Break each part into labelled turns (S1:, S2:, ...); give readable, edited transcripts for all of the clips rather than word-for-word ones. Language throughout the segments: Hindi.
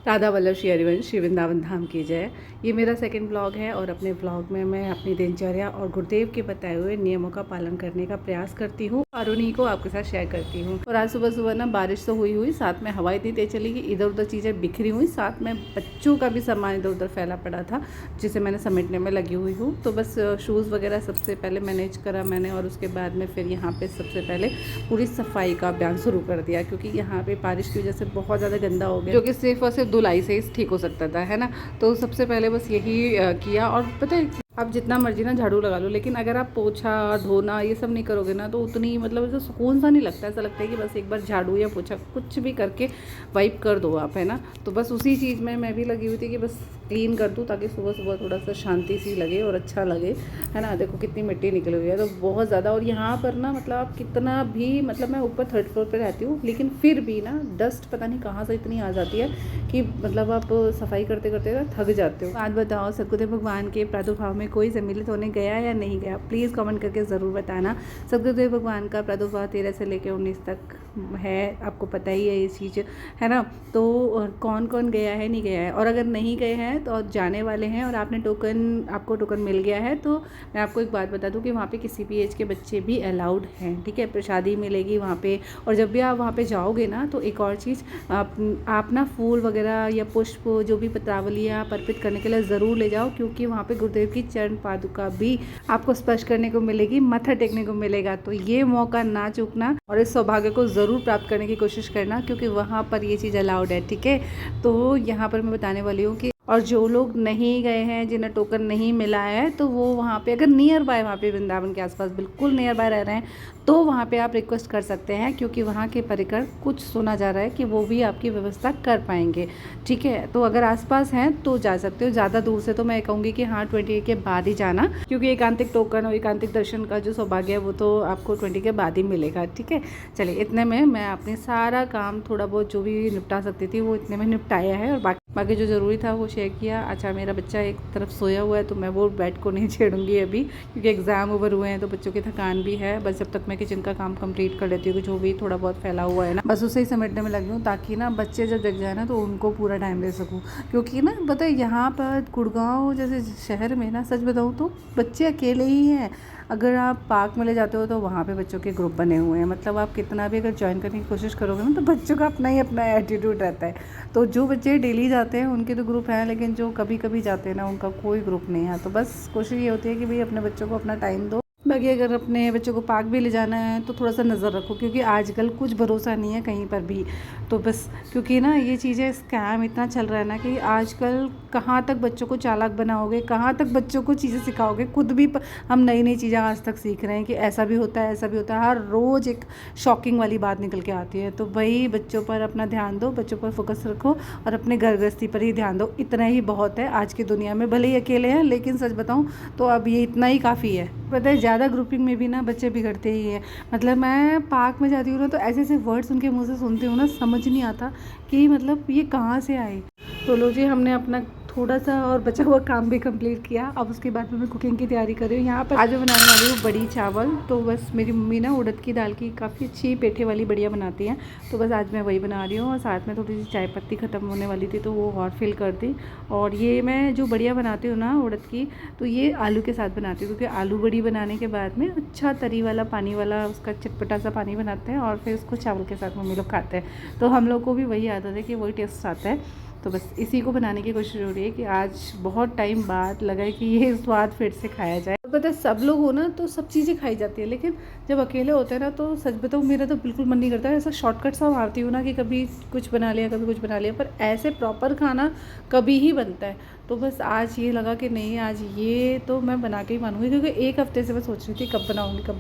S1: राधा वल्लभ श्री हरिवंश श्री वृंदावन धाम की जय। ये मेरा सेकंड ब्लॉग है और अपने ब्लॉग में मैं अपनी दिनचर्या और गुरुदेव के बताए हुए नियमों का पालन करने का प्रयास करती हूँ और उन्हीं को आपके साथ शेयर करती हूँ। और आज सुबह सुबह ना बारिश तो हुई साथ में हवा इतनी तेज चली कि इधर उधर चीज़ें बिखरी हुई, साथ में बच्चों का भी सामान इधर उधर फैला पड़ा था जिसे मैंने समेटने में लगी हुई हूँ। तो बस शूज़ वगैरह सबसे पहले मैनेज करा मैंने और उसके बाद में फिर यहाँ पर सबसे पहले पूरी सफाई का अभियान शुरू कर दिया, क्योंकि यहाँ पे बारिश की वजह से बहुत ज़्यादा गंदा हो गया, जो कि सिर्फ और सिर्फ धुलाई से ही ठीक हो सकता था, है ना। तो सबसे पहले बस यही किया। और पता है आप जितना मर्जी ना झाड़ू लगा लो, लेकिन अगर आप पोछा धोना ये सब नहीं करोगे ना तो उतनी मतलब ऐसा सुकून सा नहीं लगता। ऐसा लगता है कि बस एक बार झाड़ू या पोछा कुछ भी करके वाइप कर दो आप, है ना। तो बस उसी चीज़ में मैं भी लगी हुई थी कि बस क्लीन कर दूँ ताकि सुबह सुबह थोड़ा सा शांति सी लगे और अच्छा लगे, है ना। देखो कितनी मिट्टी निकली हुई है, तो बहुत ज़्यादा। और यहाँ पर ना मतलब आप कितना भी मतलब मैं ऊपर 3rd फ्लोर पर रहती हूँ, लेकिन फिर भी ना डस्ट पता नहीं कहाँ से इतनी आ जाती है कि मतलब आप सफाई करते करते ना थक जाते हो। आज बताओ सतगुरुदेव भगवान के प्रादुर्भाव में कोई सम्मिलित होने गया या नहीं गया, प्लीज़ कमेंट करके ज़रूर बताना। सतगुरुदेव भगवान का प्रादुर्भाव 13 से लेकर 19 तक है, आपको पता ही है ये चीज़, है ना। तो कौन कौन गया है नहीं गया है, और अगर नहीं गए हैं तो जाने वाले हैं और आपको टोकन मिल गया है, तो मैं आपको एक बात बता दूं कि वहाँ पे किसी भी एज के बच्चे भी अलाउड हैं, ठीक है। प्रसादी मिलेगी वहाँ पे। और जब भी आप वहाँ पे जाओगे ना तो एक और चीज़ आप ना फूल वगैरह या पुष्प जो भी पत्रावलियाँ अर्पित करने के लिए ज़रूर ले जाओ, क्योंकि वहाँ पे गुरुदेव की चरण पादुका भी आपको स्पर्श करने को मिलेगी, मत्था टेकने को मिलेगा। तो ये मौका ना चूकना और इस सौभाग्य को ज़रूर प्राप्त करने की कोशिश करना, क्योंकि वहाँ पर ये चीज़ अलाउड है, ठीक है। तो यहाँ पर मैं बताने वाली हूँ कि और जो लोग नहीं गए हैं, जिन्हें टोकन नहीं मिला है, तो वो वहाँ पे अगर नियर बाय वहाँ पे वृंदावन के आसपास बिल्कुल नियर बाय रह रहे हैं तो वहाँ पे आप रिक्वेस्ट कर सकते हैं, क्योंकि वहाँ के परिकर कुछ सुना जा रहा है कि वो भी आपकी व्यवस्था कर पाएंगे, ठीक है। तो अगर आसपास हैं तो जा सकते हो, ज़्यादा दूर से तो मैं कहूँगी कि हाँ 20 के बाद ही जाना, क्योंकि एकांतिक टोकन और एकांतिक दर्शन का जो सौभाग्य है वो तो आपको 20 के बाद ही मिलेगा, ठीक है। चलिए इतने में मैं अपने सारा काम थोड़ा बहुत जो भी निपटा सकती थी वो इतने में निपटाया है, और बाकी जो ज़रूरी था वो शेयर किया। अच्छा मेरा बच्चा एक तरफ सोया हुआ है तो मैं वो बेड को नहीं छेड़ूंगी अभी, क्योंकि एग्ज़ाम ओवर हुए हैं तो बच्चों की थकान भी है। बस जब तक मैं किचन का काम कंप्लीट कर लेती हूँ, जो भी थोड़ा बहुत फैला हुआ है ना बस उसे ही समेटने में लगी हूँ, ताकि ना बच्चे जब जग जाए ना तो उनको पूरा टाइम दे सकूँ। क्योंकि ना पता है यहाँ पर गुड़गांव जैसे शहर में ना सच बताऊँ तो बच्चे अकेले ही हैं। अगर आप पार्क में ले जाते हो तो वहाँ पे बच्चों के ग्रुप बने हुए हैं, मतलब आप कितना भी अगर ज्वाइन करने की कोशिश करोगे ना तो बच्चों का अपना ही अपना एटीट्यूड रहता है। तो जो बच्चे डेली जाते हैं उनके तो ग्रुप हैं, लेकिन जो कभी कभी जाते हैं ना उनका कोई ग्रुप नहीं है। तो बस कोशिश ये होती है कि भाई अपने बच्चों को अपना टाइम दो। बाकी अगर अपने बच्चों को पार्क भी ले जाना है तो थोड़ा सा नज़र रखो, क्योंकि आजकल कुछ भरोसा नहीं है कहीं पर भी। तो बस क्योंकि ना ये चीज़ें स्कैम इतना चल रहा है ना कि आजकल कहाँ तक बच्चों को चालाक बनाओगे, कहाँ तक बच्चों को चीज़ें सिखाओगे। खुद भी हम नई नई चीज़ें आज तक सीख रहे हैं कि ऐसा भी होता है, ऐसा भी होता है, हर रोज़ एक शॉकिंग वाली बात निकल के आती है। तो वही बच्चों पर अपना ध्यान दो, बच्चों पर फोकस रखो और अपने घर गृहस्थी पर ही ध्यान दो। इतना ही बहुत है आज की दुनिया में। भले ही अकेले हैं लेकिन सच बताऊँ तो अब ये इतना ही काफ़ी है। पता है ज़्यादा ग्रुपिंग में भी ना बच्चे बिगड़ते ही हैं। मतलब मैं पार्क में जाती हूँ ना तो ऐसे ऐसे वर्ड्स उनके मुंह से सुनती हूँ ना, समझ नहीं आता कि मतलब ये कहाँ से आए। तो लो जी, हमने अपना थोड़ा सा और बचा हुआ काम भी कंप्लीट किया। अब उसके बाद में मैं कुकिंग की तैयारी कर रही हूँ। यहाँ पर आज मैं बनाने वाली हूँ बड़ी चावल। तो बस मेरी मम्मी ना उड़द की दाल की काफ़ी अच्छी पेठे वाली बढ़िया बनाती हैं, तो बस आज मैं वही बना रही हूँ। और साथ में थोड़ी सी चाय पत्ती ख़त्म होने वाली थी तो वो और फिल कर दी। और ये मैं जो बढ़िया बनाती हूँ ना उड़द की, तो ये आलू के साथ बनाती हूँ, क्योंकि आलू बड़ी बनाने के बाद में अच्छा तरी वाला पानी वाला उसका चटपटा सा पानी बनाते हैं और फिर उसको चावल के साथ मम्मी लोग खाते हैं। तो हम लोग को भी वही आदत है कि वही टेस्ट आता है। तो बस इसी को बनाने की कोशिश हो रही है कि आज बहुत टाइम बाद लगा है कि ये स्वाद फिर से खाया जाए। पता है सब लोग हो ना तो सब चीज़ें खाई जाती है, लेकिन जब अकेले होते हैं ना तो सच बताऊँ मेरा तो बिल्कुल मन नहीं करता है। ऐसा शॉर्टकट सा मारती हूँ ना कि कभी कुछ बना लिया कभी कुछ बना लिया, पर ऐसे प्रॉपर खाना कभी ही बनता है। तो बस आज ये लगा कि नहीं आज ये तो मैं बना के ही मानूंगी, क्योंकि एक हफ्ते से मैं सोच रही थी कब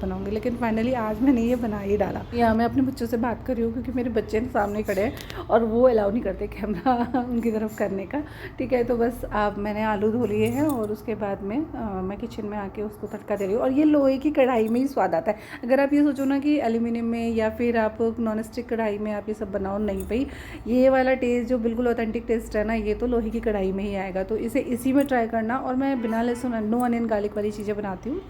S1: बनाऊंगी, लेकिन फाइनली आज मैंने ये बना ही डाला। या मैं अपने बच्चों से बात कर रही हूँ क्योंकि मेरे बच्चे सामने खड़े हैं और वो अलाउ नहीं करते कैमरा उनकी तरफ करने का, ठीक है। तो बस अब मैंने आलू धो लिए हैं और उसके बाद में मैं किचन में आके उसको तड़का दे रही हूँ। और ये लोहे की कढ़ाई में ही स्वाद आता है। अगर आप ये सोचो ना कि एल्यूमिनियम में या फिर आप नॉन स्टिक कढ़ाई में आप ये सब बनाओ, नहीं भाई, ये वाला टेस्ट जो बिल्कुल ऑथेंटिक टेस्ट है ना ये तो लोहे की कढ़ाई में ही आएगा। तो इसे इसी में ट्राई करना। और मैं बिना लहसुन नो अनियन गार्लिक वाली चीज़ें बनाती हूँ।